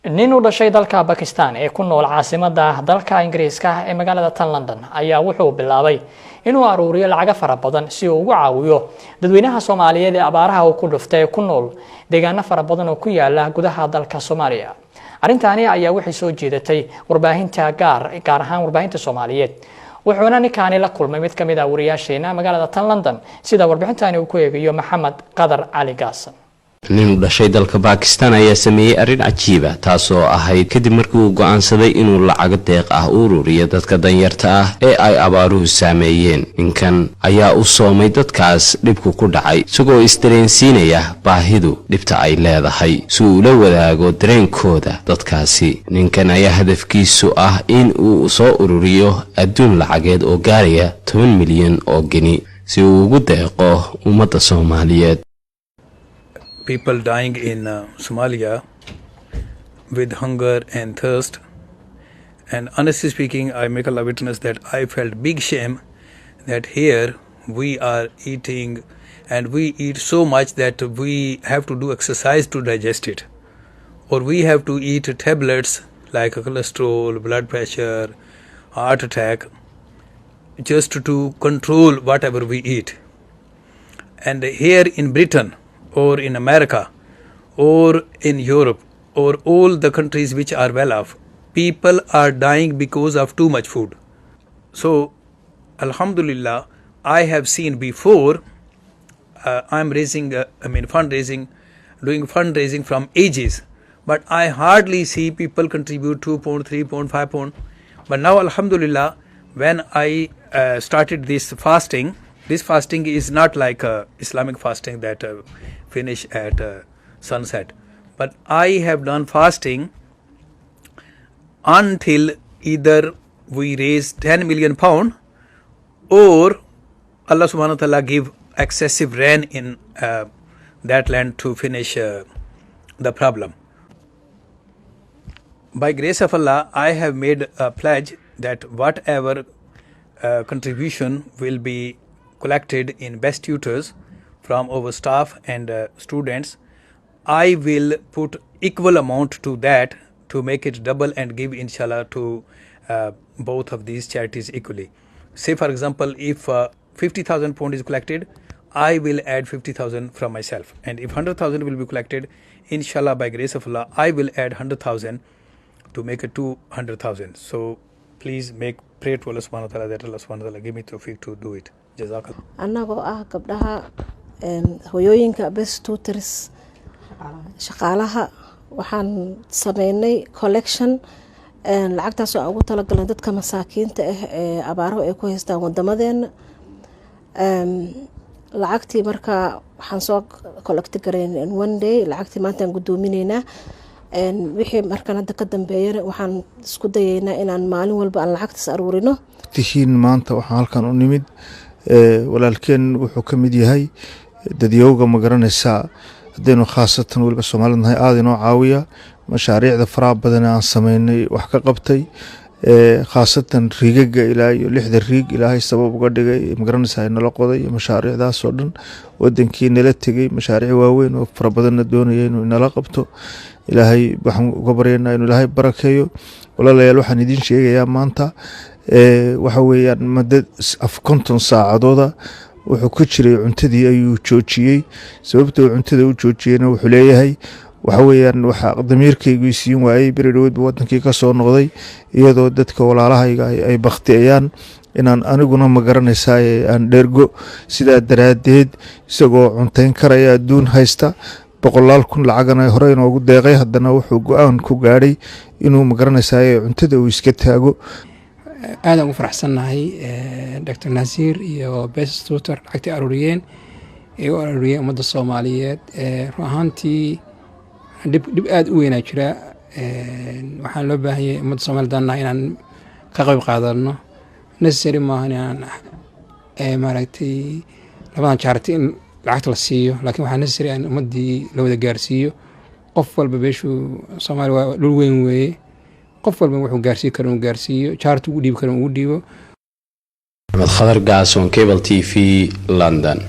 nin u dhashay dalka Pakistan ee ku nool caasimadda dalka Ingiriiska ee magaalada London ayaa wuxuu bilaabay inuu aruuriyo lacag fara badan si uu ugu caawiyo dadweynaha Soomaaliyeed ee abaaraha uu ku dhuftay ku nool deegaano fara badan oo ku yaala gudaha dalka Soomaaliya. Arintani ayaa wixii soo jeedatay warbaahinta gaar ahaan warbaahinta Soomaaliyeed. wuxuuna ninkaani la kulmay mid kamid ah wariyaasheena magaalada London sida warbixintani uu ku eegayo Maxamed Qadar Ali Gaasan. nin u dhashay dalka Pakistan ayaa sameeyay arin cajiib ah taasoo ahayd kadib markii uu go'aansaday inuu lacag deeq ah u ururiyo dadka danyarta ah ee ay abaaruhu saameeyeen. ninkan ayaa u soomay dadkaas dhibku ku dhacay isagoo isdareensiinaya baahidu dhibta ay leedahay si uu la wadaago dareenkooda dadkaasi. ninkan ayaa hadafkiisu ah in uu soo ururiyo adduun lacageed oo gaaraya 10 milyan oo gini si uu ugu deeqo ummadda Soomaaliyeed. People dying in Somalia with hunger and thirst, and honestly speaking, I make a witness that I felt big shame that here we are eating and we eat so much that we have to do exercise to digest it, or we have to eat tablets like cholesterol, blood pressure, heart attack, just to control whatever we eat. And here in Britain, or in America, or in Europe, or all the countries which are well off, people are dying because of too much food. So, Alhamdulillah, I have seen before, I'm raising, fundraising, doing fundraising from ages, but I hardly see people contribute 2 pound, 3 pound, 5 pound. But now, Alhamdulillah, when I started this fasting is not like Islamic fasting that finish at sunset, but I have done fasting until either we raise 10 million pound or Allah subhanahu wa ta'ala give excessive rain in that land to finish the problem. By grace of Allah, I have made a pledge that whatever contribution will be collected in best tutors from our staff and students, I will put equal amount to that to make it double and give inshallah to both of these charities equally. Say for example, if 50,000 pound is collected, I will add 50,000 from myself, and if 100,000 will be collected, inshallah by grace of Allah, I will add 100,000 to make it 200,000. So please pray to Allah subhanahu wa ta'ala that Allah subhanahu wa ta'ala give me tawfiq to do it. Jazakallah. Anagoo gabdhaha hooyooyinka best tutors shaqaalaha waxaan sameynay collection lacagtaas oo ugu talagalay dadka masaakiinta ah ee abaaraha ay ku haystaan wadamadeena. lacagtii marka waxaan soo collect gareyn in one day lacagtii maanta aan gudoominaynaa wixii markan hadda ka dambeeyay waxaan isku dayaynaa inaan maalin walba aan lacagtaas aruurino. tihiin maanta waxaan halkan u nimid walaalkeen wuxuu ka mid yahay dadyowga ma garanaysaa haddaynu khaasatan weliba Soomaalida nahay aad inoo caawiya mashaariicda faraha badan aan sameynay wax ka qabtay khaasatan riigaga ilaa iyo 6 riig ilaahay sabab uga dhigay ma garanaysaa inala qoday mashaariicdaas oo dhan wadankii nala tagay mashaariic waaweyn oo fara badan doonayay inuu nala qabto. ilaahay waxaan uga baryaynaa inuu ilaahay barakeeyo. walaalayaal waxaan idin sheegayaa maanta waxa weeyaan madad 50 saacadooda wuxuu ku jiray cuntadii ayuu joojiyay. sababtoo cuntada uu joojiyayna wuxuu leeyahay waxa weeyaan waxa damiirkaygu isiin waayay baridood wadankii ka soo noqday iyadoo dadka walaalahayga ay baqtiyaan inaan aniguna ma garanaysaa aan dhergo sida daraadeed isagoo cuntayn karaya adduun haysta 100,000 lacagana hore inoogu deeqay haddana wuxuu go'aan ku gaadhay inuu ma garanaysaa cuntada uu iska taago. aad ugu faraxsanahay Dr. Nasir iyo best tutor lacagtii aruuriyeen ummadda Soomaaliyeed. ruuxantii dib aad u weyn jira. waxaan loo baahan yahay ummadda Soomaaliyeed inaan ka qayb qaadano. necessary maaha inaan maaragtay labadan charity in lacagta la siiyo, laakiin waxaa necessary in ummadii la wada gaarsiiyo. qof walba beeshuu Soomaaliya waa dhul weyn weeye, qof walba wuxuu gaarsiin karo inuu gaarsiiyo, charity ugu dhiibi karo ugu dhiibo. Maxamed Qadar Gaasan, Cable TV, London.